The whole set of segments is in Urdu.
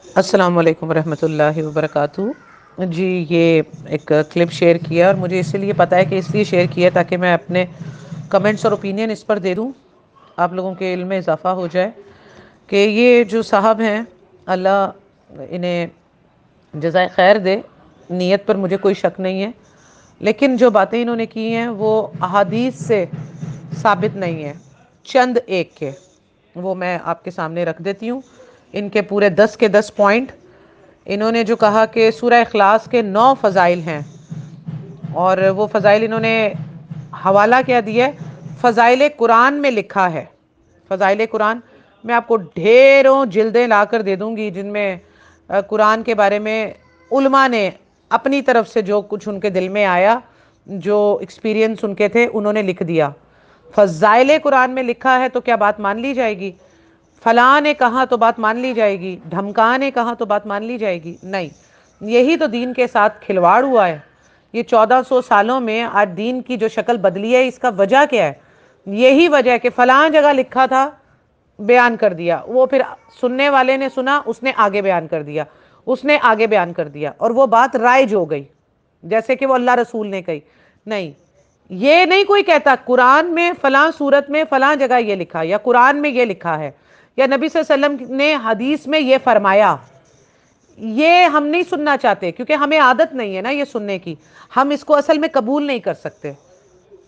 السلام علیکم ورحمۃ اللہ وبرکاتہ۔ جی یہ ایک کلپ شیئر کیا اور مجھے اسی لیے پتا ہے کہ اس لیے شیئر کیا تاکہ میں اپنے کمنٹس اور اوپینین اس پر دے دوں، آپ لوگوں کے علم میں اضافہ ہو جائے کہ یہ جو صاحب ہیں، اللہ انہیں جزائے خیر دے، نیت پر مجھے کوئی شک نہیں ہے، لیکن جو باتیں انہوں نے کی ہیں وہ احادیث سے ثابت نہیں ہے۔ چند ایک کے وہ میں آپ کے سامنے رکھ دیتی ہوں، ان کے پورے 10 کے 10 پوائنٹ۔ انہوں نے جو کہا کہ سورہ اخلاص کے 9 فضائل ہیں، اور وہ فضائل انہوں نے حوالہ کیا دیا ہے، فضائل قرآن میں لکھا ہے۔ فضائل قرآن میں آپ کو ڈھیروں جلدیں لا کر دے دوں گی جن میں قرآن کے بارے میں علماء نے اپنی طرف سے جو کچھ ان کے دل میں آیا، جو ایکسپیرینس ان کے تھے، انہوں نے لکھ دیا۔ فضائل قرآن میں لکھا ہے تو کیا بات مان لی جائے گی؟ فلاں نے کہا تو بات مان لی جائے گی، دھمکا نے کہا تو بات مان لی جائے گی؟ نہیں، یہی تو دین کے ساتھ کھلواڑ ہوا ہے۔ یہ 1400 سالوں میں آج دین کی جو شکل بدلی ہے، اس کا وجہ کیا ہے؟ یہی وجہ ہے کہ فلاں جگہ لکھا تھا، بیان کر دیا، وہ پھر سننے والے نے سنا، اس نے آگے بیان کر دیا، اس نے آگے بیان کر دیا، اور وہ بات رائج ہو گئی جیسے کہ وہ اللہ رسول نے کہی۔ نہیں، یہ نہیں کوئی کہتا قرآن میں فلاں صورت میں فلاں جگہ یہ لکھا، یا قرآن میں یہ لکھا ہے، یا نبی صلی اللہ علیہ وسلم نے حدیث میں یہ فرمایا۔ یہ ہم نہیں سننا چاہتے کیونکہ ہمیں عادت نہیں ہے نا یہ سننے کی، ہم اس کو اصل میں قبول نہیں کر سکتے۔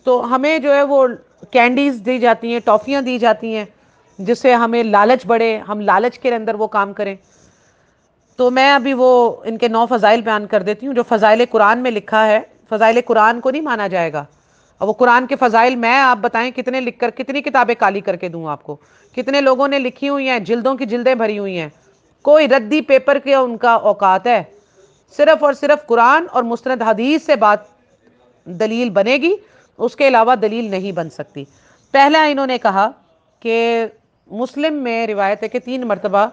تو ہمیں جو ہے وہ کینڈیز دی جاتی ہیں، ٹافیاں دی جاتی ہیں، جس سے ہمیں لالچ بڑھے، ہم لالچ کے اندر وہ کام کریں۔ تو میں ابھی وہ ان کے 9 فضائل بیان کر دیتی ہوں جو فضائل قرآن میں لکھا ہے۔ فضائل قرآن کو نہیں مانا جائے گا، اور وہ قرآن کے فضائل میں آپ بتائیں کتنے لکھ کر، کتنی کتابیں کالی کر کے دوں آپ کو، کتنے لوگوں نے لکھی ہوئی ہیں، جلدوں کی جلدیں بھری ہوئی ہیں، کوئی ردی پیپر کے ان کا اوقات ہے؟ صرف اور صرف قرآن اور مستند حدیث سے بات دلیل بنے گی، اس کے علاوہ دلیل نہیں بن سکتی۔ پہلا انہوں نے کہا کہ مسلم میں روایت ہے کہ 3 مرتبہ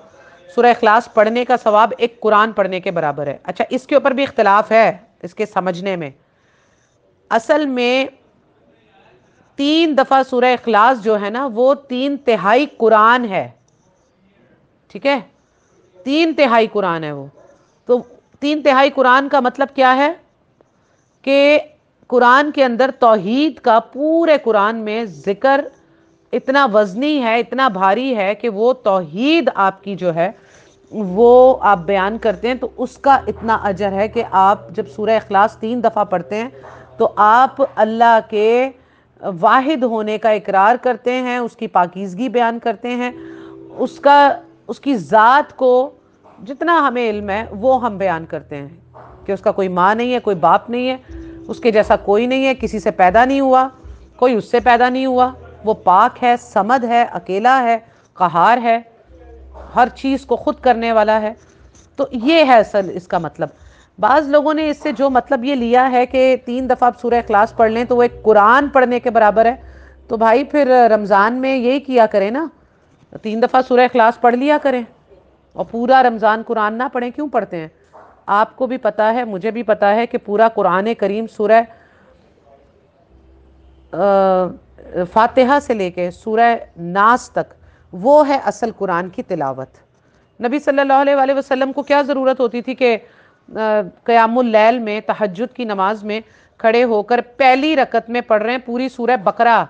سورہ اخلاص پڑھنے کا ثواب ایک قرآن پڑھنے کے برابر ہے۔ اچھا، اس کے اوپر بھی اختلاف ہے اس کے سمجھنے میں۔ اصل میں 3 دفعہ سورہ اخلاص جو ہے نا وہ 3/3 قرآن ہے، ٹھیک ہے؟ 3/3 قرآن ہے وہ۔ تو 3/3 قرآن کا مطلب کیا ہے کہ قرآن کے اندر توحید کا پورے قرآن میں ذکر اتنا وزنی ہے، اتنا بھاری ہے کہ وہ توحید آپ کی جو ہے وہ آپ بیان کرتے ہیں تو اس کا اتنا اجر ہے کہ آپ جب سورہ اخلاص 3 دفعہ پڑھتے ہیں تو آپ اللہ کے واحد ہونے کا اقرار کرتے ہیں، اس کی پاکیزگی بیان کرتے ہیں، اس کی ذات کو جتنا ہمیں علم ہے وہ ہم بیان کرتے ہیں کہ اس کا کوئی ماں نہیں ہے، کوئی باپ نہیں ہے، اس کے جیسا کوئی نہیں ہے، کسی سے پیدا نہیں ہوا، کوئی اس سے پیدا نہیں ہوا، وہ پاک ہے، صمد ہے، اکیلا ہے، قہار ہے، ہر چیز کو خود کرنے والا ہے۔ تو یہ ہے اصل اس کا مطلب۔ بعض لوگوں نے اس سے جو مطلب یہ لیا ہے کہ 3 دفعہ آپ سورہ اخلاص پڑھ لیں تو وہ ایک قرآن پڑھنے کے برابر ہے، تو بھائی پھر رمضان میں یہی کیا کریں نا، 3 دفعہ سورہ اخلاص پڑھ لیا کریں، اور پورا رمضان قرآن نہ پڑھیں۔ کیوں پڑھتے ہیں؟ آپ کو بھی پتا ہے، مجھے بھی پتا ہے کہ پورا قرآن کریم سورہ فاتحہ سے لے کے سورہ ناس تک وہ ہے اصل قرآن کی تلاوت۔ نبی صلی اللہ علیہ وآلہ وسلم کو کیا ضرورت ہوتی تھی کہ قیام اللیل میں، تہجد کی نماز میں کھڑے ہو کر پہلی رکعت میں پڑھ رہے ہیں پوری سورہ بقرہ،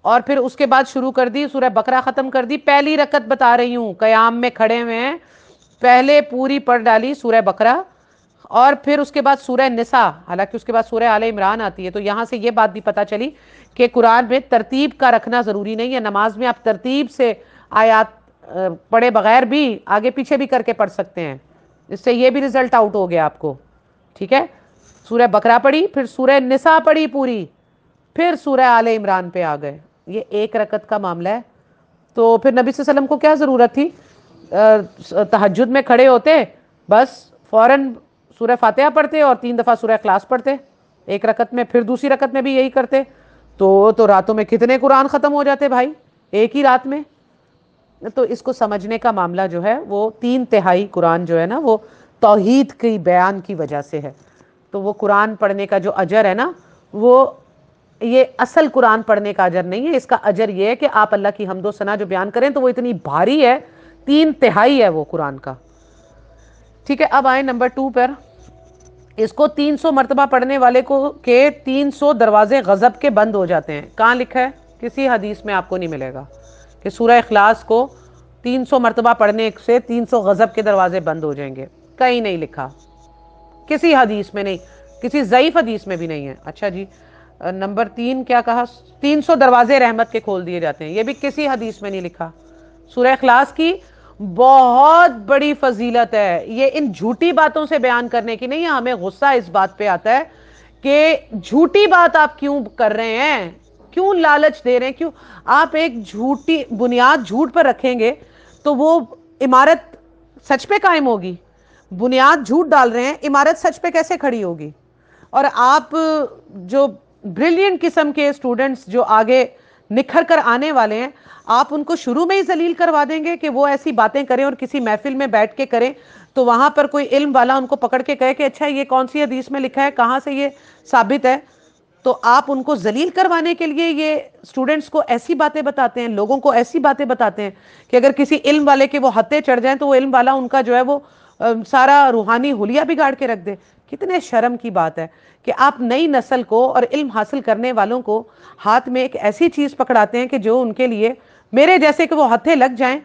اور پھر اس کے بعد شروع کر دی سورہ بقرہ ختم کر دی، پہلی رکعت بتا رہی ہوں، قیام میں کھڑے ہوئے ہیں، پہلے پوری پڑھ ڈالی سورہ بقرہ، اور پھر اس کے بعد سورہ نساء، حالانکہ اس کے بعد سورہ آل عمران آتی ہے۔ تو یہاں سے یہ بات بھی پتہ چلی کہ قرآن میں ترتیب کا رکھنا ضروری نہیں ہے، نماز میں آپ ترتیب سے آیات پڑھے بغیر بھی آگے پیچھے بھی کر کے پڑھ سکتے ہیں، اس سے یہ بھی رزلٹ آؤٹ ہو گیا آپ کو، ٹھیک ہے؟ سورہ بقرہ پڑھی، پھر سورہ نساء پڑھی پوری، پھر سورہ آل عمران پہ آ گئے، یہ ایک رکعت کا معاملہ ہے۔ تو پھر نبی صلی اللہ علیہ وسلم کو کیا ضرورت تھی؟ تہجد میں کھڑے ہوتے، بس فوراً سورہ فاتحہ پڑھتے اور 3 دفعہ سورہ اخلاص پڑھتے ایک رکعت میں، پھر دوسری رکعت میں بھی یہی کرتے، تو راتوں میں کتنے قرآن ختم ہو جاتے بھائی ایک ہی رات میں۔ تو اس کو سمجھنے کا معاملہ جو ہے وہ 3/3 قرآن جو ہے نا وہ توحید کی بیان کی وجہ سے ہے۔ تو وہ قرآن پڑھنے کا جو اجر ہے نا، وہ یہ اصل قرآن پڑھنے کا اجر نہیں ہے، اس کا اجر یہ ہے کہ آپ اللہ کی حمد و ثنا جو بیان کریں تو وہ اتنی بھاری ہے، 3/3 ہے وہ قرآن کا۔ ٹھیک ہے، اب آئیں نمبر 2 پر. اس کو 300 مرتبہ پڑھنے والے کو کے 300 دروازے غضب کے بند ہو جاتے ہیں. کہاں لکھا ہے؟ کسی حدیث میں آپ کو نہیں ملے گا کہ سورہ اخلاص کو 300 مرتبہ پڑھنے سے 300 غضب کے دروازے بند ہو جائیں گے. کہیں نہیں لکھا، کسی حدیث میں نہیں، کسی ضعیف حدیث میں بھی نہیں ہے. اچھا جی، نمبر 3 کیا کہا؟ 300 دروازے رحمت کے کھول دیے جاتے ہیں. یہ بھی کسی حدیث میں نہیں لکھا. سورہ اخلاص کی بہت بڑی فضیلت ہے، یہ ان جھوٹی باتوں سے بیان کرنے کی نہیں ہے. ہمیں غصہ اس بات پہ آتا ہے کہ جھوٹی بات آپ کیوں کر رہے ہیں، کیوں لالچ دے رہے ہیں، کیوں آپ ایک جھوٹی بنیاد جھوٹ پر رکھیں گے تو وہ عمارت سچ پہ قائم ہوگی. بنیاد جھوٹ ڈال رہے ہیں، عمارت سچ پہ کیسے کھڑی ہوگی؟ اور آپ جو بریلینٹ قسم کے اسٹوڈنٹس جو آگے نکھر کر آنے والے ہیں، آپ ان کو شروع میں ہی ذلیل کروا دیں گے کہ وہ ایسی باتیں کریں اور کسی محفل میں بیٹھ کے کریں تو وہاں پر کوئی علم والا ان کو پکڑ کے کہے کہ اچھا یہ کون سی حدیث میں لکھا ہے، کہاں سے یہ ثابت ہے. تو آپ ان کو ذلیل کروانے کے لیے یہ اسٹوڈنٹس کو ایسی باتیں بتاتے ہیں، لوگوں کو ایسی باتیں بتاتے ہیں کہ اگر کسی علم والے کے وہ ہتھے چڑھ جائیں تو وہ علم والا ان کا جو ہے وہ سارا روحانی حلیہ بگاڑ کے رکھ دے. کتنے شرم کی بات ہے کہ آپ نئی نسل کو اور علم حاصل کرنے والوں کو ہاتھ میں ایک ایسی چیز پکڑاتے ہیں کہ جو ان کے لیے میرے جیسے کہ وہ ہتھے لگ جائیں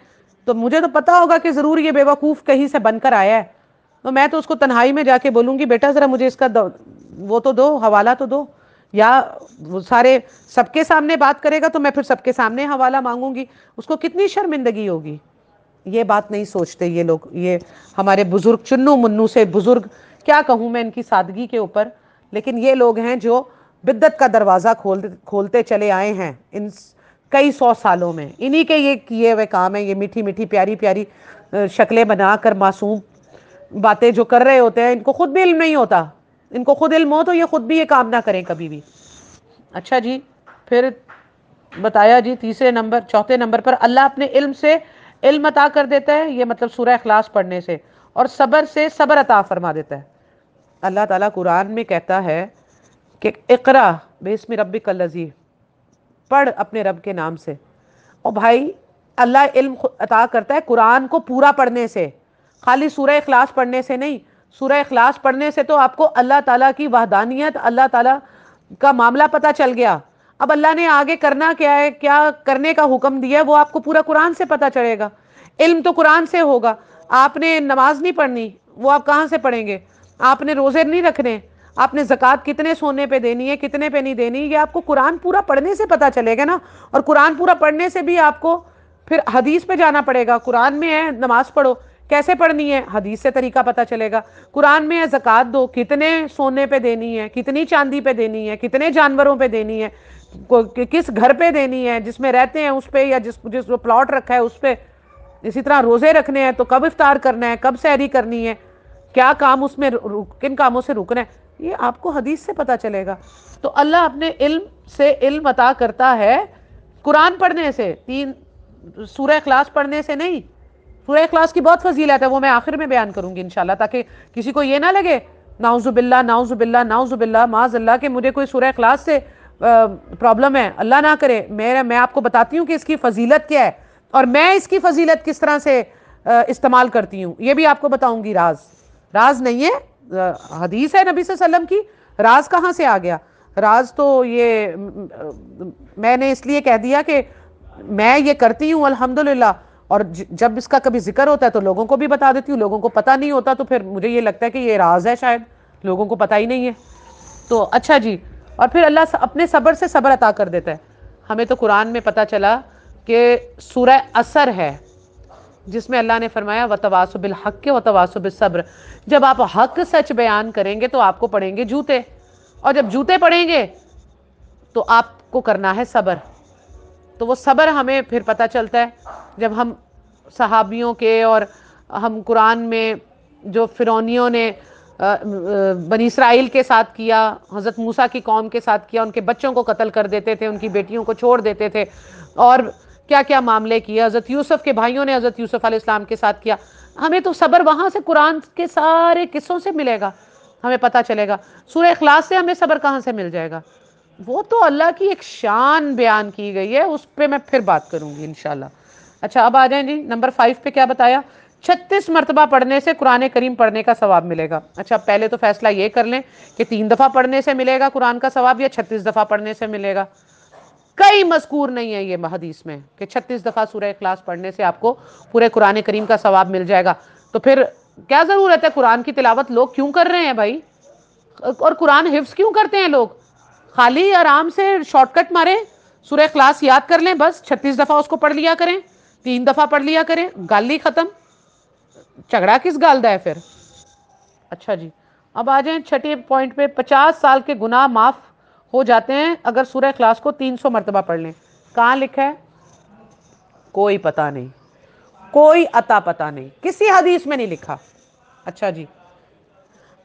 تو مجھے تو پتا ہوگا کہ ضرور یہ بے وقوف کہیں سے بن کر آیا ہے. تو میں تو اس کو تنہائی میں جا کے بولوں گی بیٹا ذرا مجھے اس کا وہ تو دو، حوالہ تو دو. یا وہ سارے سب کے سامنے بات کرے گا تو میں پھر سب کے سامنے حوالہ مانگوں گی. اس کو کتنی شرمندگی ہوگی. یہ بات نہیں سوچتے یہ لوگ. یہ ہمارے بزرگ چنو منو سے بزرگ، کیا کہوں میں ان کی سادگی کے اوپر، لیکن یہ لوگ ہیں جو بدعت کا دروازہ کھولتے چلے آئے ہیں ان کئی 100 سالوں میں. انہی کے یہ کیے ہوئے کام ہیں. یہ میٹھی میٹھی پیاری پیاری شکلیں بنا کر معصوم باتیں جو کر رہے ہوتے ہیں، ان کو خود بھی علم نہیں ہوتا. ان کو خود علم ہو تو یہ خود بھی یہ کام نہ کریں کبھی بھی. اچھا جی، پھر بتایا جی چوتھے نمبر پر اللہ اپنے علم سے علم عطا کر دیتا ہے. یہ مطلب سورہ اخلاص پڑھنے سے، اور صبر سے صبر عطا فرما دیتا ہے. اللہ تعالیٰ قرآن میں کہتا ہے کہ اقرا بسم ربک الذی، پڑھ اپنے رب کے نام سے. اور بھائی اللہ علم عطا کرتا ہے قرآن کو پورا پڑھنے سے، خالی سورہ اخلاص پڑھنے سے نہیں. سورہ اخلاص پڑھنے سے تو آپ کو اللہ تعالیٰ کی وحدانیت، اللہ تعالیٰ کا معاملہ پتہ چل گیا. اب اللہ نے آگے کرنا کیا ہے، کیا کرنے کا حکم دیا ہے، وہ آپ کو پورا قرآن سے پتہ چلے گا. علم تو قرآن سے ہوگا. آپ نے نماز نہیں پڑھنی، وہ آپ کہاں سے پڑھیں گے؟ آپ نے روزے نہیں رکھنے، آپ نے زکوٰۃ کتنے سونے پہ دینی ہے، کتنے پہ نہیں دینی، یہ آپ کو قرآن پورا پڑھنے سے پتہ چلے گا نا. اور قرآن پورا پڑھنے سے بھی آپ کو پھر حدیث پہ جانا پڑے گا. قرآن میں ہے نماز پڑھو، کیسے پڑھنی ہے، حدیث سے طریقہ پتہ چلے گا. قرآن میں ہے زکوٰۃ دو، کتنے سونے پہ دینی ہے، کتنی چاندی پہ دینی ہے، کتنے جانوروں پہ دینی ہے، کس گھر پہ دینی ہے، جس میں رہتے ہیں اس پہ، یا جس پلاٹ رکھا ہے اس پہ. اسی طرح روزے رکھنے ہیں تو کب افطار کرنا ہے، کب سحری کرنی ہے، کیا کام اس میں، کن کاموں سے رکنا ہے، یہ آپ کو حدیث سے پتہ چلے گا. تو اللہ اپنے علم سے علم عطا کرتا ہے قرآن پڑھنے سے، سورہ اخلاص پڑھنے سے نہیں. سورہ اخلاص کی بہت فضیلت ہے، وہ میں آخر میں بیان کروں گی انشاءاللہ، تاکہ کسی کو یہ نہ لگے نعوذ باللہ نعوذ باللہ نعوذ باللہ معاذ اللہ کہ مجھے کوئی سورہ اخلاص سے پرابلم ہے. اللہ نہ کرے. میں آپ کو بتاتی ہوں کہ اس کی فضیلت کیا ہے اور میں اس کی فضیلت کس طرح سے استعمال کرتی ہوں، یہ بھی آپ کو بتاؤں گی. راز نہیں ہے، حدیث ہے نبی صلی اللہ علیہ وسلم کی. راز کہاں سے آ گیا؟ راز تو یہ میں نے اس لیے کہہ دیا کہ میں یہ کرتی ہوں الحمدللہ، اور جب اس کا کبھی ذکر ہوتا ہے تو لوگوں کو بھی بتا دیتی ہوں. لوگوں کو پتہ نہیں ہوتا تو پھر مجھے یہ لگتا ہے کہ یہ راز ہے، شاید لوگوں کو پتہ ہی نہیں ہے. تو اچھا جی، اور پھر اللہ اپنے صبر سے صبر عطا کر دیتا ہے. ہمیں تو قرآن میں پتہ چلا کہ سورہ عصر ہے جس میں اللہ نے فرمایا وَتَوَاصَوْا بِالْحَقِّ وَتَوَاصَوْا بِالصَّبْرِ. جب آپ حق سچ بیان کریں گے تو آپ کو پڑیں گے جوتے، اور جب جوتے پڑیں گے تو آپ کو کرنا ہے صبر. تو وہ صبر ہمیں پھر پتہ چلتا ہے جب ہم صحابیوں کے، اور ہم قرآن میں جو فرعونیوں نے بنی اسرائیل کے ساتھ کیا، حضرت موسیٰ کی قوم کے ساتھ کیا، ان کے بچوں کو قتل کر دیتے تھے، ان کی بیٹیوں کو چھوڑ دیتے تھے، اور کیا کیا معاملے کیا. حضرت یوسف کے بھائیوں نے حضرت یوسف علیہ السلام کے ساتھ کیا. ہمیں تو صبر وہاں سے قرآن کے سارے قصوں سے ملے گا، ہمیں پتہ چلے گا. سورہ اخلاص سے ہمیں صبر کہاں سے مل جائے گا؟ وہ تو اللہ کی ایک شان بیان کی گئی ہے، اس پہ میں پھر بات کروں گی انشاءاللہ. اچھا اب آ جائیں جی نمبر 5 پہ. کیا بتایا 36 مرتبہ پڑھنے سے قرآن کریم پڑھنے کا ثواب ملے گا. اچھا پہلے تو فیصلہ یہ کر لیں کہ 3 دفعہ پڑھنے سے ملے گا قرآن کا ثواب یا 36 دفعہ پڑھنے سے ملے گا. کئی مذکور نہیں ہے یہ حدیث میں کہ 36 دفعہ سورہ اخلاص پڑھنے سے آپ کو پورے قرآن کریم کا ثواب مل جائے گا. تو پھر کیا ضرورت ہے قرآن کی تلاوت لوگ کیوں کر رہے ہیں بھائی, اور قرآن حفظ کیوں کرتے ہیں لوگ؟ خالی آرام سے شارٹ کٹ ماریں, سورہ اخلاص یاد کر لیں, بس 36 دفعہ اس کو پڑھ لیا کریں, 3 دفعہ پڑھ لیا کریں, گال ہی ختم. جھگڑا کس گال دا ہے پھر. اچھا جی اب آ جائیں چھٹے پوائنٹ پہ. 50 سال کے گناہ معاف ہو جاتے ہیں اگر سورہ اخلاص کو 300 مرتبہ پڑھ لیں. کہاں لکھا ہے؟ کوئی پتہ نہیں, کوئی عطا پتہ نہیں, کسی حدیث میں نہیں لکھا. اچھا جی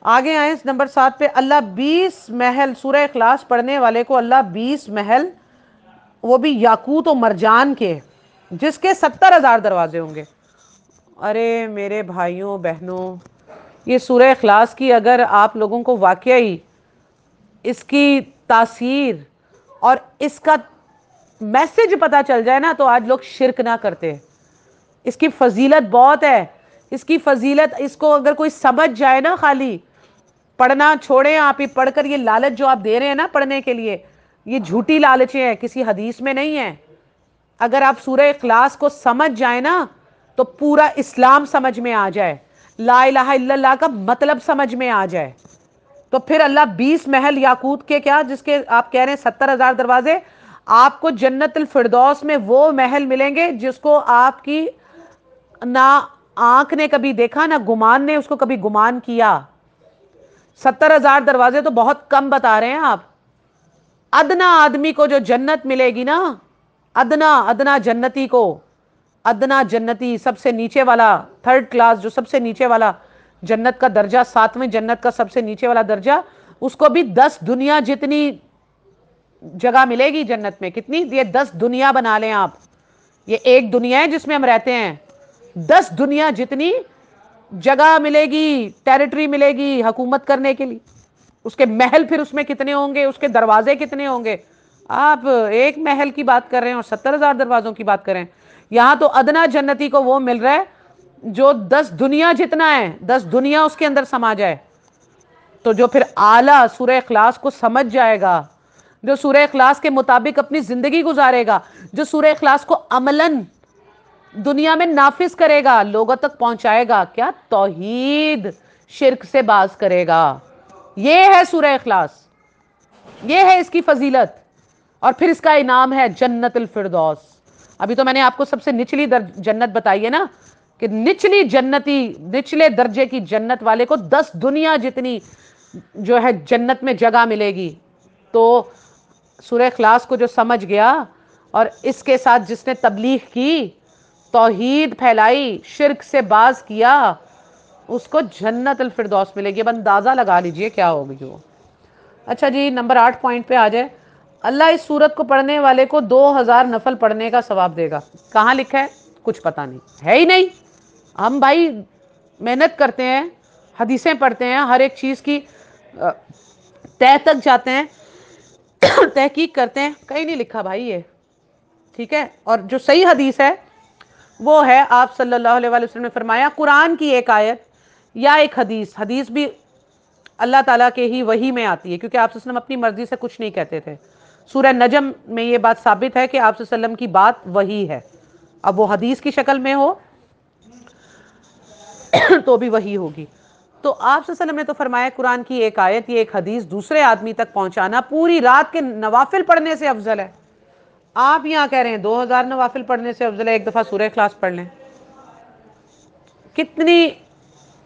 آگے آئیں نمبر 7 پہ. اللہ 20 محل, سورہ اخلاص پڑھنے والے کو اللہ 20 محل, وہ بھی یاقوت و مرجان کے, جس کے 70,000 دروازے ہوں گے. ارے میرے بھائیوں بہنوں, یہ سورہ اخلاص کی اگر آپ لوگوں کو واقعی اس کی تاثیر اور اس کا میسج پتا چل جائے نا تو آج لوگ شرک نہ کرتے. اس کی فضیلت بہت ہے, اس کی فضیلت, اس کو اگر کوئی سمجھ جائے نا, خالی پڑھنا چھوڑیں آپ ہی, پڑھ کر یہ لالچ جو آپ دے رہے ہیں نا پڑھنے کے لیے, یہ جھوٹی لالچیں ہیں, کسی حدیث میں نہیں ہے. اگر آپ سورہ اخلاص کو سمجھ جائیں نا تو پورا اسلام سمجھ میں آ جائے, لا الہ الا اللہ کا مطلب سمجھ میں آ جائے, تو پھر اللہ 20 محل یاقوت کے, کیا جس کے آپ کہہ رہے ہیں 70,000 دروازے, آپ کو جنت الفردوس میں وہ محل ملیں گے جس کو آپ کی نہ آنکھ نے کبھی دیکھا, نہ گمان نے اس کو کبھی گمان کیا. 70,000 دروازے تو بہت کم بتا رہے ہیں آپ. ادنا آدمی کو جو جنت ملے گی نا, ادنا جنتی کو, ادنا جنتی سب سے نیچے والا, 3rd کلاس, جو سب سے نیچے والا جنت کا درجہ, 7ویں جنت کا سب سے نیچے والا درجہ, اس کو بھی 10 دنیا جتنی جگہ ملے گی جنت میں. کتنی؟ یہ 10 دنیا بنا لیں آپ. یہ ایک دنیا ہے جس میں ہم رہتے ہیں, 10 دنیا جتنی جگہ ملے گی, ٹیریٹری ملے گی حکومت کرنے کے لیے. اس کے محل پھر اس میں کتنے ہوں گے, اس کے دروازے کتنے ہوں گے. آپ ایک محل کی بات کر رہے ہیں اور 70,000 دروازوں کی بات کر رہے ہیں. یہاں تو ادنا جنتی کو وہ مل رہا ہے جو 10 دنیا جتنا ہے, 10 دنیا اس کے اندر سما جائے. تو جو پھر اعلیٰ سورہ اخلاص کو سمجھ جائے گا, جو سورہ اخلاص کے مطابق اپنی زندگی گزارے گا, جو سورہ اخلاص کو عملاً دنیا میں نافذ کرے گا, لوگوں تک پہنچائے گا, کیا توحید شرک سے باز کرے گا. یہ ہے سورہ اخلاص, یہ ہے اس کی فضیلت, اور پھر اس کا انعام ہے جنت الفردوس. ابھی تو میں نے آپ کو سب سے نچلی جنت بتائی ہے نا, کہ نچلی جنتی, نچلے درجے کی جنت والے کو 10 دنیا جتنی جو ہے جنت میں جگہ ملے گی. تو سورہ اخلاص کو جو سمجھ گیا اور اس کے ساتھ جس نے تبلیغ کی, توحید پھیلائی, شرک سے باز کیا, اس کو جنت الفردوس ملے گی. اب اندازہ لگا لیجئے کیا ہوگی وہ. اچھا جی نمبر 8 پوائنٹ پہ آ جائے. اللہ اس سورت کو پڑھنے والے کو 2000 نفل پڑھنے کا ثواب دے گا. کہاں لکھا ہے؟ کچھ پتہ نہیں ہے ہی نہیں. ہم بھائی محنت کرتے ہیں, حدیثیں پڑھتے ہیں, ہر ایک چیز کی تہ تک جاتے ہیں, تحقیق کرتے ہیں, کہیں نہیں لکھا بھائی یہ. ٹھیک ہے, اور جو صحیح حدیث ہے وہ ہے, آپ صلی اللہ علیہ وسلم نے فرمایا, قرآن کی ایک آیت یا ایک حدیث بھی اللہ تعالیٰ کے ہی وحی میں آتی ہے, کیونکہ آپ صلی اللہ علیہ وسلم اپنی مرضی سے کچھ نہیں کہتے تھے. سورہ نجم میں یہ بات ثابت ہے کہ آپ صلی اللہ علیہ وسلم کی بات وحی ہے. اب وہ حدیث کی شکل میں ہو تو بھی وحی ہوگی. تو آپ صلی اللہ علیہ وسلم نے تو فرمایا قرآن کی ایک آیت یا ایک حدیث دوسرے آدمی تک پہنچانا پوری رات کے نوافل پڑھنے سے افضل ہے. آپ یہاں کہہ رہے ہیں 2000 نوافل پڑھنے سے افضل ہے ایک دفعہ سورہ اخلاص پڑھ لیں. کتنی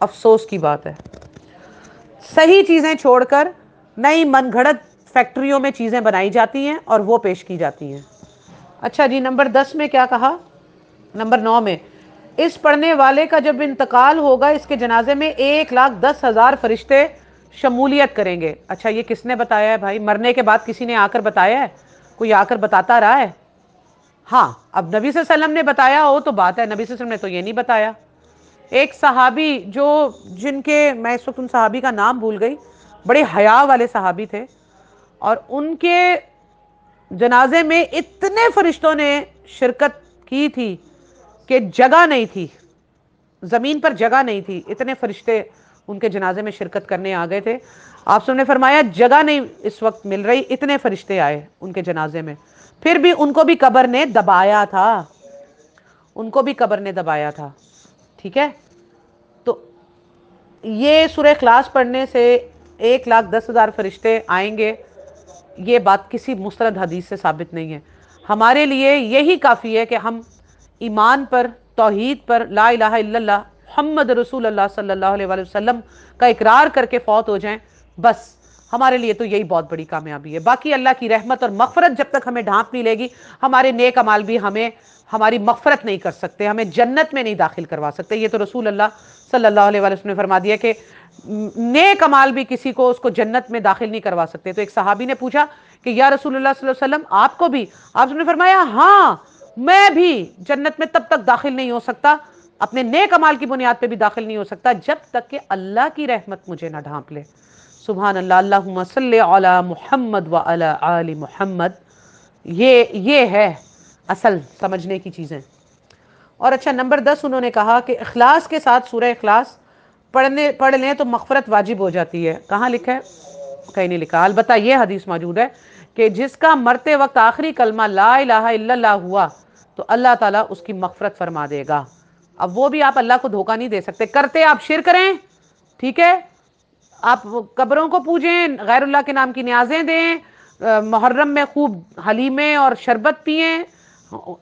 افسوس کی بات ہے. صحیح چیزیں چھوڑ کر نئی من گھڑت فیکٹریوں میں چیزیں بنائی جاتی ہیں اور وہ پیش کی جاتی ہیں. اچھا جی نمبر 10 میں کیا کہا؟ نمبر 9 میں, اس پڑھنے والے کا جب انتقال ہوگا اس کے جنازے میں 1,10,000 فرشتے شمولیت کریں گے. اچھا یہ کس نے بتایا ہے بھائی؟ مرنے کے بعد کسی نے آ کر بتایا ہے؟ کوئی آ کر بتاتا رہا ہے؟ ہاں اب نبی صلی اللہ علیہ وسلم نے بتایا ہو تو بات ہے, نبی صلی اللہ علیہ وسلم نے تو یہ نہیں بتایا. ایک صحابی جن کے, میں اس وقت ان صحابی کا نام بھول گئی, بڑے حیا والے صحابی تھے, اور ان کے جنازے میں اتنے فرشتوں نے شرکت کی تھی کہ جگہ نہیں تھی. زمین پر جگہ نہیں تھی، اتنے فرشتے ان کے جنازے میں شرکت کرنے آ گئے تھے. آپ سب نے فرمایا جگہ نہیں اس وقت مل رہی، اتنے فرشتے آئے ان کے جنازے میں، پھر بھی ان کو بھی قبر نے دبایا تھا، ان کو بھی قبر نے دبایا تھا. ٹھیک ہے، تو یہ سورہ اخلاص پڑھنے سے 1,10,000 فرشتے آئیں گے، یہ بات کسی مستند حدیث سے ثابت نہیں ہے. ہمارے لیے یہی کافی ہے کہ ہم ایمان پر، توحید پر، لا الہ الا اللہ محمد رسول اللہ صلی اللہ علیہ وآلہ وسلم کا اقرار کر کے فوت ہو جائیں، بس ہمارے لیے تو یہی بہت بڑی کامیابی ہے. باقی اللہ کی رحمت اور مغفرت جب تک ہمیں ڈھانپ نہیں لے گی، ہمارے نیک اعمال بھی ہمیں ہماری مغفرت نہیں کر سکتے، ہمیں جنت میں نہیں داخل کروا سکتے. یہ تو رسول اللہ صلی اللہ علیہ وآلہ وسلم نے فرما دیا کہ نیک اعمال بھی کسی کو اس کو جنت میں داخل نہیں کروا سکتے. تو ایک صحابی نے پوچھا کہ یا رسول اللہ صلی اللہ علیہ وسلم آپ کو بھی؟ آپ نے فرمایا ہاں، میں بھی جنت میں تب تک داخل نہیں ہو سکتا، اپنے نیک اعمال کی بنیاد پہ بھی داخل نہیں ہو سکتا جب تک کہ اللہ کی رحمت مجھے نہ ڈھانپ لے. سبحان اللہ، اللہم صلی علی محمد وعلی آل محمد. یہ ہے اصل سمجھنے کی چیزیں. اور اچھا، نمبر 10 انہوں نے کہا کہ اخلاص کے ساتھ سورہ اخلاص پڑھ لیں تو مغفرت واجب ہو جاتی ہے. کہاں لکھا ہے؟ کہیں نہیں لکھا. البتہ یہ حدیث موجود ہے کہ جس کا مرتے وقت آخری کلمہ لا الہ الا اللہ ہوا تو اللہ تعالیٰ اس کی مغفرت فرما دے گا. اب وہ بھی آپ اللہ کو دھوکہ نہیں دے سکتے. کرتے آپ شرک کریں، ٹھیک ہے، آپ قبروں کو پوجیں، غیر اللہ کے نام کی نیازیں دیں، محرم میں خوب حلیمے اور شربت پئیں،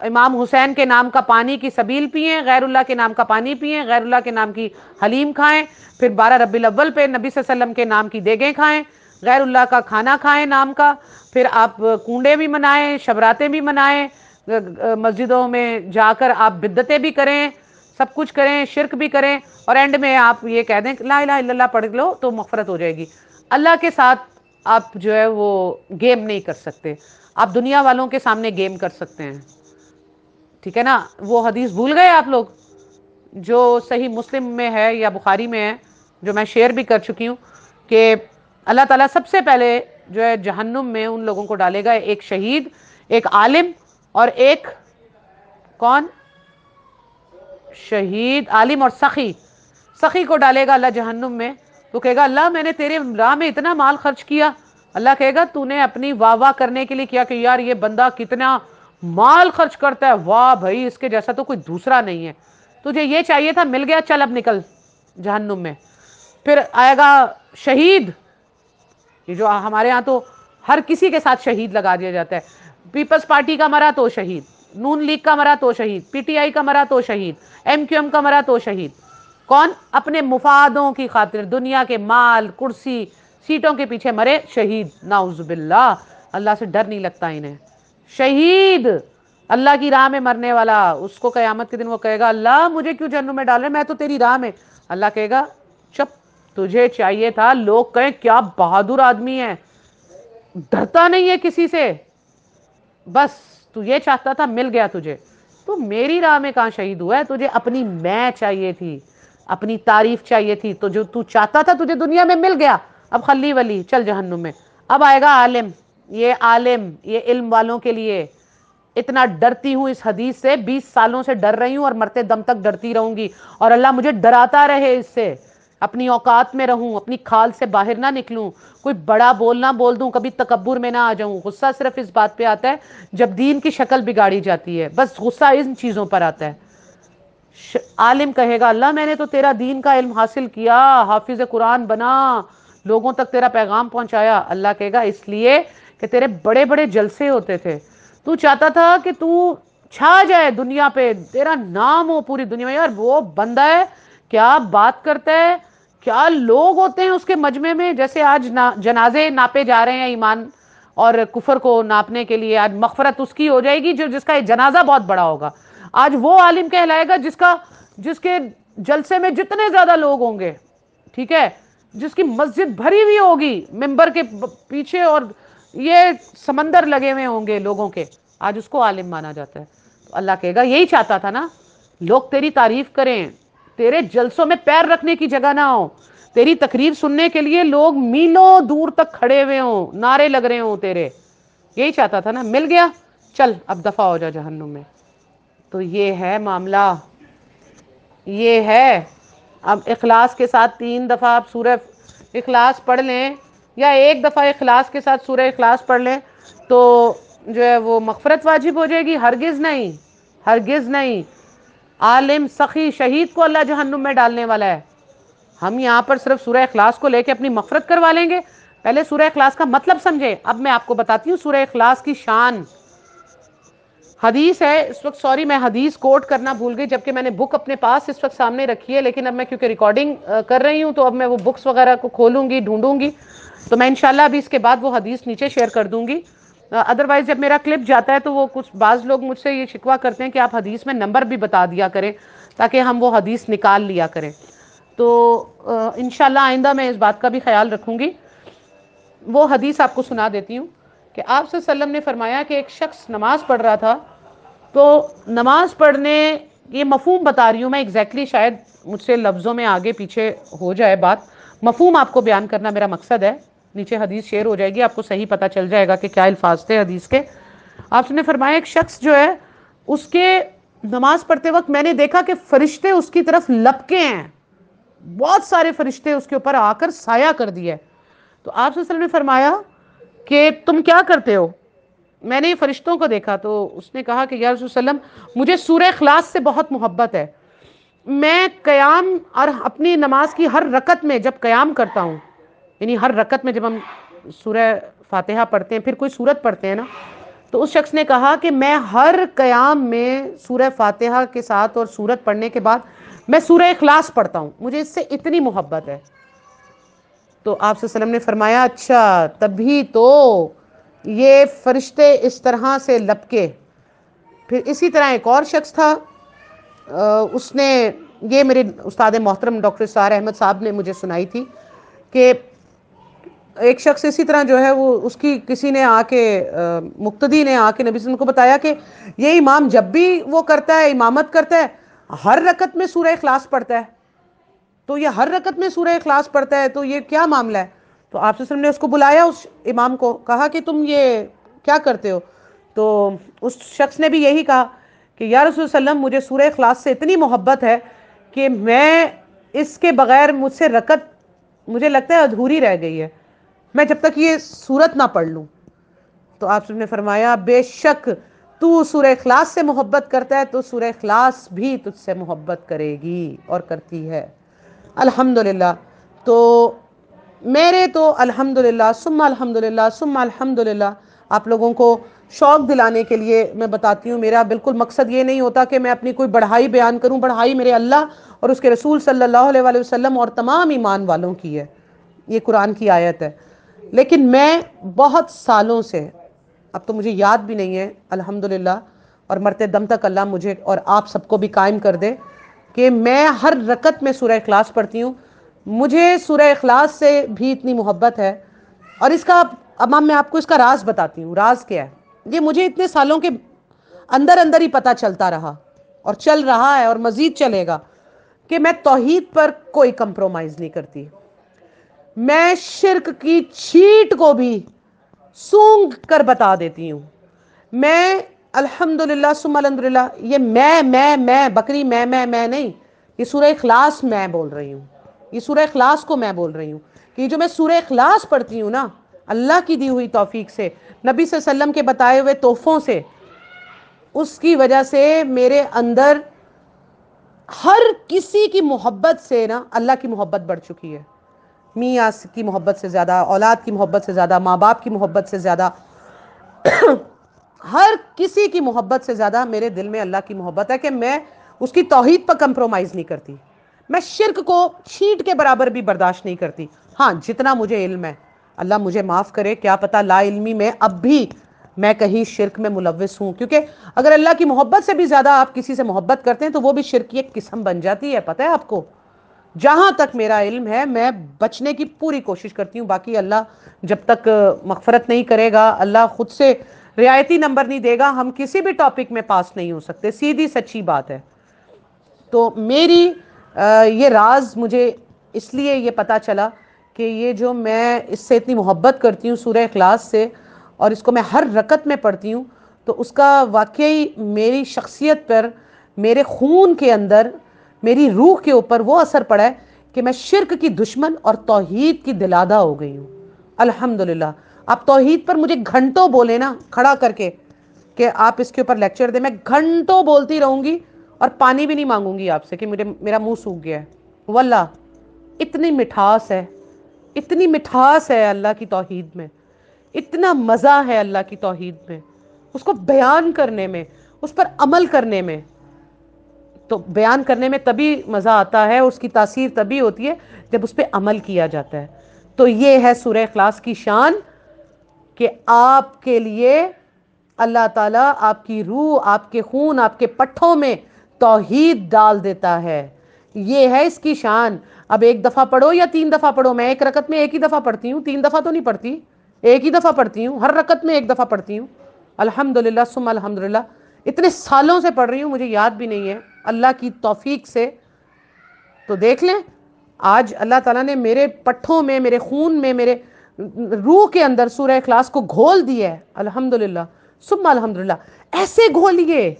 امام حسین کے نام کا پانی کی سبیل پئیں، غیر اللہ کے نام کا پانی پئیں، غیر اللہ کے نام کی حلیم کھائیں، پھر 12 ربیع الاول پہ نبی صلی اللہ علیہ وسلم کے نام کی دیگیں کھائیں، غیر اللہ کا کھانا کھائیں نام کا، پھر آپ کنڈے بھی منائیں، شبراتیں بھی منائیں، مسجدوں میں جا کر آپ بدعتیں بھی کریں، سب کچھ کریں، شرک بھی کریں، اور اینڈ میں آپ یہ کہہ دیں کہ لا الہ الا اللہ پڑھ لو تو مغفرت ہو جائے گی. اللہ کے ساتھ آپ جو ہے وہ گیم نہیں کر سکتے. آپ دنیا والوں کے سامنے گیم کر سکتے ہیں، ٹھیک ہے نا. وہ حدیث بھول گئے آپ لوگ جو صحیح مسلم میں ہے یا بخاری میں ہے، جو میں شیئر بھی کر چکی ہوں، کہ اللہ تعالیٰ سب سے پہلے جو ہے جہنم میں ان لوگوں کو ڈالے گا، ایک شہید، ایک عالم، اور ایک کون؟ شہید، عالم اور سخی. سخی کو ڈالے گا اللہ جہنم میں، تو کہے گا اللہ میں نے تیرے راہ میں اتنا مال خرچ کیا. اللہ کہے گا تو نے اپنی واہ واہ کرنے کے لیے کیا کہ یار یہ بندہ کتنا مال خرچ کرتا ہے، واہ بھائی اس کے جیسا تو کوئی دوسرا نہیں ہے، تجھے یہ چاہیے تھا، مل گیا، چل اب نکل جہنم میں. پھر آئے گا شہید، یہ جو ہمارے ہاں تو ہر کسی کے ساتھ شہید لگا دیا جاتا ہے. پیپلز پارٹی کا مرا تو شہید، نون لیگ کا مرا تو شہید، پی ٹی آئی کا مرا تو شہید، ایم کیو ایم کا مرا تو شہید. کون؟ اپنے مفادوں کی خاطر، دنیا کے مال، کرسی، سیٹوں کے پیچھے مرے شہید. نعوذ باللہ، اللہ سے ڈر نہیں لگتا انہیں. شہید اللہ کی راہ میں مرنے والا، اس کو قیامت کے دن وہ کہے گا اللہ مجھے کیوں جہنم میں ڈال رہے، میں تو تیری راہ میں. اللہ کہے گا چپ، تجھے چاہیے تھا لوگ کہیں کیا بہادر آدمی ہے، ڈرتا نہیں ہے کسی سے، بس تو یہ چاہتا تھا، مل گیا تجھے. تو میری راہ میں کہاں شہید ہوا ہے؟ تجھے اپنی میں چاہیے تھی، اپنی تعریف چاہیے تھی، تو جو تو چاہتا تھا تجھے دنیا میں مل گیا. اب خلی ولی چل جہنم میں. اب آئے گا عالم. یہ عالم، یہ علم والوں کے لیے. اتنا ڈرتی ہوں اس حدیث سے، 20 سالوں سے ڈر رہی ہوں اور مرتے دم تک ڈرتی رہوں گی، اور اللہ مجھے ڈراتا رہے اس سے، اپنی اوقات میں رہوں، اپنی کھال سے باہر نہ نکلوں، کوئی بڑا بول نہ بول دوں، کبھی تکبر میں نہ آ جاؤں. غصہ صرف اس بات پہ آتا ہے جب دین کی شکل بگاڑی جاتی ہے، بس غصہ ان چیزوں پر آتا ہے. عالم کہے گا اللہ میں نے تو تیرا دین کا علم حاصل کیا، حافظ قرآن بنا، لوگوں تک تیرا پیغام پہنچایا. اللہ کہے گا اس لیے کہ تیرے بڑے بڑے جلسے ہوتے تھے، تو چاہتا تھا کہ تو چھا جائے دنیا پہ، تیرا نام ہو پوری دنیا میں. یار وہ بندہ ہے، کیا بات کرتا ہے، کیا لوگ ہوتے ہیں اس کے مجمع میں. جیسے آج جنازے ناپے جا رہے ہیں ایمان اور کفر کو ناپنے کے لیے، آج مغفرت اس کی ہو جائے گی جس کا جنازہ بہت بڑا ہوگا. آج وہ عالم کہلائے گا جس کے جلسے میں جتنے زیادہ لوگ ہوں گے، ٹھیک ہے، جس کی مسجد بھری ہوئی ہوگی، ممبر کے پیچھے اور یہ سمندر لگے ہوئے ہوں گے لوگوں کے، آج اس کو عالم مانا جاتا ہے. تو اللہ کہے گا یہی چاہتا تھا نا، لوگ تیری تعریف کریں، تیرے جلسوں میں پیر رکھنے کی جگہ نہ ہو، تیری تقریر سننے کے لیے لوگ میلوں دور تک کھڑے ہوئے ہوں، نعرے لگ رہے ہوں تیرے. یہی چاہتا تھا نا، مل گیا، چل اب دفع ہو جا جہنم میں. تو یہ ہے معاملہ، یہ ہے. اب اخلاص کے ساتھ 3 دفعہ آپ سورہ اخلاص پڑھ لیں یا 1 دفعہ اخلاص کے ساتھ سورہ اخلاص پڑھ لیں تو جو ہے وہ مغفرت واجب ہو جائے گی؟ ہرگز نہیں، ہرگز نہیں. عالم، سخی، شہید کو اللہ جہنم میں ڈالنے والا ہے. ہم یہاں پر صرف سورہ اخلاص کو لے کے اپنی مغفرت کروا لیں گے؟ پہلے سورہ اخلاص کا مطلب سمجھیں. اب میں آپ کو بتاتی ہوں سورہ اخلاص کی شان. حدیث ہے اس وقت، سوری میں حدیث کوٹ کرنا بھول گئی جبکہ میں نے بک اپنے پاس اس وقت سامنے رکھی ہے، لیکن اب میں کیونکہ ریکارڈنگ کر رہی ہوں تو اب میں وہ بکس وغیرہ کو کھولوں گی، ڈھونڈوں گی، تو میں انشاءاللہ ابھی اس کے بعد وہ حدیث نیچے شیئر کر دوں گی. ادروائز جب میرا کلپ جاتا ہے تو وہ کچھ بعض لوگ مجھ سے یہ شکوہ کرتے ہیں کہ آپ حدیث میں نمبر بھی بتا دیا کریں تاکہ ہم وہ حدیث نکال لیا کریں. تو انشاءاللہ آئندہ میں اس بات کا بھی خیال رکھوں گی. وہ حدیث آپ کو سنا دیتی ہوں کہ آپ صلی اللہ علیہ وسلم نے فرمایا کہ ایک شخص نماز پڑھ رہا تھا، تو نماز پڑھنے، یہ مفہوم بتا رہی ہوں میں ایگزیکٹلی، شاید مجھ سے لفظوں میں آگے پیچھے ہو جائے بات، مفہوم آپ کو بیان کرنا میرا مقصد ہے. نیچے حدیث شیئر ہو جائے گی، آپ کو صحیح پتہ چل جائے گا کہ کیا الفاظ تھے حدیث کے. آپ نے فرمایا ایک شخص جو ہے اس کے نماز پڑھتے وقت میں نے دیکھا کہ فرشتے اس کی طرف لپکے ہیں، بہت سارے فرشتے اس کے اوپر آ کر سایہ کر دیے. تو آپ صلی اللہ علیہ وسلم نے فرمایا کہ تم کیا کرتے ہو؟ میں نے یہ فرشتوں کو دیکھا. تو اس نے کہا کہ یا رسول اللہ علیہ وسلم مجھے سورہ اخلاص سے بہت محبت ہے. میں قیام اور اپنی نماز کی ہر رکعت میں جب قیام کرتا ہوں، یعنی ہر رکعت میں جب ہم سورہ فاتحہ پڑھتے ہیں پھر کوئی سورت پڑھتے ہیں نا، تو اس شخص نے کہا کہ میں ہر قیام میں سورہ فاتحہ کے ساتھ اور سورت پڑھنے کے بعد میں سورہ اخلاص پڑھتا ہوں، مجھے اس سے اتنی محبت ہے. تو آپ صلی اللہ علیہ وسلم نے فرمایا اچھا تبھی تو یہ فرشتے اس طرح سے لپکے. پھر اسی طرح ایک اور شخص تھا، اس نے، یہ میرے استاد محترم ڈاکٹر سار احمد صاحب نے مجھے سنائی تھی کہ ایک شخص اسی طرح جو ہے وہ اس کی کسی نے آ کے مقتدی نے آ کے نبی صلی اللہ علیہ وسلم کو بتایا کہ یہ امام جب بھی وہ کرتا ہے، امامت کرتا ہے، ہر رکعت میں سورہ اخلاص پڑھتا ہے. تو یہ ہر رکعت میں سورہ اخلاص پڑھتا ہے تو یہ کیا معاملہ ہے؟ تو آپ صلی اللہ علیہ وسلم نے اس کو بلایا، اس امام کو، کہا کہ تم یہ کیا کرتے ہو؟ تو اس شخص نے بھی یہی کہا کہ یا رسول اللہ علیہ وسلم مجھے سورہ اخلاص سے اتنی محبت ہے کہ میں اس کے بغیر مجھ سے رکعت مجھے لگتا ہے ادھوری رہ گئی ہے، میں جب تک یہ سورت نہ پڑھ لوں. تو آپ صلی اللہ علیہ وسلم نے فرمایا بے شک تو سورہ اخلاص سے محبت کرتا ہے تو سورہ اخلاص بھی تجھ سے محبت کرے گی اور کرتی ہے. الحمدللہ. تو میرے تو الحمدللہ ثم الحمدللہ ثم الحمدللہ آپ لوگوں کو شوق دلانے کے لیے میں بتاتی ہوں. میرا بالکل مقصد یہ نہیں ہوتا کہ میں اپنی کوئی بڑھائی بیان کروں، بڑھائی میرے اللہ اور اس کے رسول صلی اللہ علیہ وآلہ وسلم اور تمام ایمان والوں کی ہے، یہ قرآن کی آیت ہے. لیکن میں بہت سالوں سے، اب تو مجھے یاد بھی نہیں ہے الحمدللہ، اور مرتے دم تک اللہ مجھے اور آپ سب کو بھی قائم کر دے کہ میں ہر رکعت میں سورہ اخلاص پڑھتی ہوں. مجھے سورہ اخلاص سے بھی اتنی محبت ہے. اور اس کا اب میں آپ کو اس کا راز بتاتی ہوں. راز کیا ہے؟ یہ مجھے اتنے سالوں کے اندر اندر ہی پتہ چلتا رہا اور چل رہا ہے اور مزید چلے گا کہ میں توحید پر کوئی کمپرومائز نہیں کرتی. میں شرک کی چھیٹ کو بھی سونگ کر بتا دیتی ہوں. میں الحمدللہ ثم الحمدللہ، یہ میں بکری میں نہیں، یہ سورہ اخلاص میں بول رہی ہوں، یہ سورہ اخلاص کو میں بول رہی ہوں کہ جو میں سورہ اخلاص پڑھتی ہوں نا، اللہ کی دی ہوئی توفیق سے، نبی صلی اللہ علیہ وسلم کے بتائے ہوئے تحفوں سے، اس کی وجہ سے میرے اندر ہر کسی کی محبت سے نا اللہ کی محبت بڑھ چکی ہے. میاں کی محبت سے زیادہ، اولاد کی محبت سے زیادہ، ماں باپ کی محبت سے زیادہ، ہر کسی کی محبت سے زیادہ میرے دل میں اللہ کی محبت ہے کہ میں اس کی توحید پر کمپرومائز نہیں کرتی. میں شرک کو چھینٹ کے برابر بھی برداشت نہیں کرتی. ہاں جتنا مجھے علم ہے، اللہ مجھے معاف کرے، کیا پتہ لا علمی میں اب بھی میں کہیں شرک میں ملوث ہوں، کیونکہ اگر اللہ کی محبت سے بھی زیادہ آپ کسی سے محبت کرتے ہیں تو وہ بھی شرک کی ایک قسم بن جاتی ہے. پتہ ہے آپ کو؟ جہاں تک میرا علم ہے میں بچنے کی پوری کوشش کرتی ہوں. باقی اللہ جب تک مغفرت نہیں کرے گا، اللہ خود سے رعایتی نمبر نہیں دے گا، ہم کسی بھی ٹاپک میں پاس نہیں ہو سکتے. سیدھی سچی بات ہے. تو میری یہ راز مجھے اس لیے یہ پتا چلا کہ یہ جو میں اس سے اتنی محبت کرتی ہوں سورہ اخلاص سے، اور اس کو میں ہر رکعت میں پڑھتی ہوں، تو اس کا واقعی میری شخصیت پر، میرے خون کے اندر میری روح کے اوپر وہ اثر پڑا ہے کہ میں شرک کی دشمن اور توحید کی دلادہ ہو گئی ہوں. الحمدللہ. آپ توحید پر مجھے گھنٹوں بولے نا کھڑا کر کے کہ آپ اس کے اوپر لیکچر دیں, میں گھنٹوں بولتی رہوں گی اور پانی بھی نہیں مانگوں گی آپ سے کہ میرا منہ سوکھ گیا ہے. واللہ اتنی مٹھاس ہے, اتنی مٹھاس ہے اللہ کی توحید میں, اتنا مزہ ہے اللہ کی توحید میں, اس کو بیان کرنے میں, اس پر عمل کرنے میں. تو بیان کرنے میں تبھی مزہ آتا ہے, اس کی تاثیر تبھی ہوتی ہے جب اس پہ عمل کیا جاتا ہے. تو یہ ہے سورہ اخلاص کی شان کہ آپ کے لیے اللہ تعالیٰ آپ کی روح, آپ کے خون, آپ کے پٹھوں میں توحید ڈال دیتا ہے. یہ ہے اس کی شان. اب ایک دفعہ پڑھو یا 3 دفعہ پڑھو, میں ایک رکعت میں ایک ہی دفعہ پڑھتی ہوں, 3 دفعہ تو نہیں پڑھتی, ایک ہی دفعہ پڑھتی ہوں, ہر رکعت میں ایک دفعہ پڑھتی ہوں. الحمدللہ ثم الحمدللہ. اتنے سالوں سے پڑھ رہی ہوں, مجھے یاد بھی نہیں ہے, اللہ کی توفیق سے. تو دیکھ لیں آج اللہ تعالیٰ نے میرے پٹھوں میں, میرے خون میں, میرے روح کے اندر سورہ اخلاص کو گھول دیا ہے. الحمدللہ ثم الحمدللہ. ایسے گھولیے.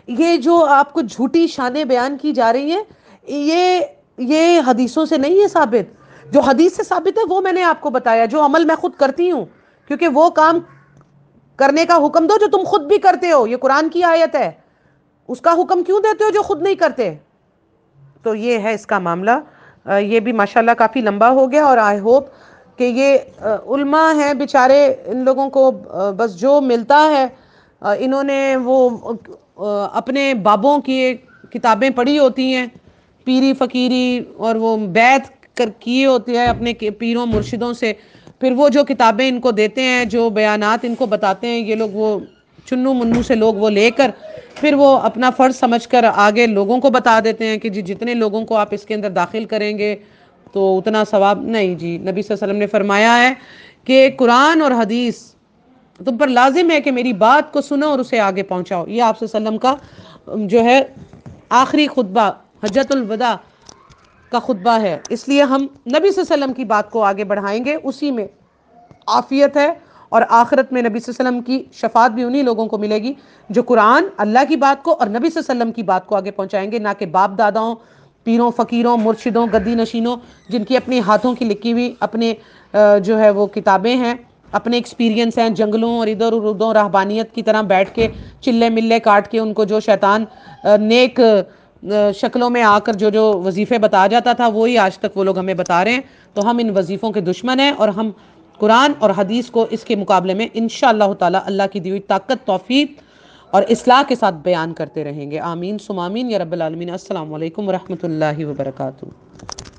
یہ جو آپ کو جھوٹی شانیں بیان کی جا رہی ہیں, یہ حدیثوں سے نہیں ہے ثابت. جو حدیث سے ثابت ہے وہ میں نے آپ کو بتایا, جو عمل میں خود کرتی ہوں, کیونکہ وہ کام کرنے کا حکم دو جو تم خود بھی کرتے ہو. یہ قرآن کی آیت ہے, اس کا حکم کیوں دیتے ہو جو خود نہیں کرتے؟ تو یہ ہے اس کا معاملہ. یہ بھی ماشاءاللہ کافی لمبا ہو گیا, اور آئی ہوپ کہ یہ علماء ہیں بیچارے, ان لوگوں کو بس جو ملتا ہے, انہوں نے وہ اپنے بابوں کی کتابیں پڑھی ہوتی ہیں, پیری فقیری, اور وہ بیعت کیے ہوتے ہیں اپنے پیروں مرشدوں سے. پھر وہ جو کتابیں ان کو دیتے ہیں, جو بیانات ان کو بتاتے ہیں, یہ لوگ وہ چنو منو سے لوگ وہ لے کر پھر وہ اپنا فرض سمجھ کر آگے لوگوں کو بتا دیتے ہیں کہ جی جتنے لوگوں کو آپ اس کے اندر داخل کریں گے تو اتنا ثواب. نہیں جی, نبی صلی اللہ علیہ وسلم نے فرمایا ہے کہ قرآن اور حدیث تم پر لازم ہے کہ میری بات کو سنو اور اسے آگے پہنچاؤ. یہ آپ صلی اللہ علیہ وسلم کا جو ہے آخری خطبہ, حجۃ الوداع کا خطبہ ہے. اس لیے ہم نبی صلی اللہ علیہ وسلم کی بات کو آگے بڑھائیں گے, اسی میں عافیت ہے, اور آخرت میں نبی صلی اللہ علیہ وسلم کی شفاعت بھی انہی لوگوں کو ملے گی جو قرآن, اللہ کی بات کو اور نبی صلی اللہ علیہ وسلم کی بات کو آگے پہنچائیں گے, نہ کہ باپ داداؤں, پیروں فقیروں, مرشدوں, گدی نشینوں, جن کی اپنی ہاتھوں کی لکھی ہوئی اپنے جو ہے وہ کتابیں ہیں, اپنے ایکسپیرینس ہیں جنگلوں اور ادھر ادھر رہبانیت کی طرح بیٹھ کے چلے ملے کاٹ کے ان کو جو شیطان نیک شکلوں میں آ کر جو وظیفے بتا جاتا تھا وہی آج تک وہ لوگ ہمیں بتا رہے ہیں. تو ہم ان وظیفوں کے دشمن ہیں, اور ہم قرآن اور حدیث کو اس کے مقابلے میں انشاءاللہ تعالی اللہ کی دی ہوئی طاقت, توفیق اور اصلاح کے ساتھ بیان کرتے رہیں گے. آمین ثم آمین یا رب العالمین. السلام علیکم ورحمۃ اللہ وبرکاتہ.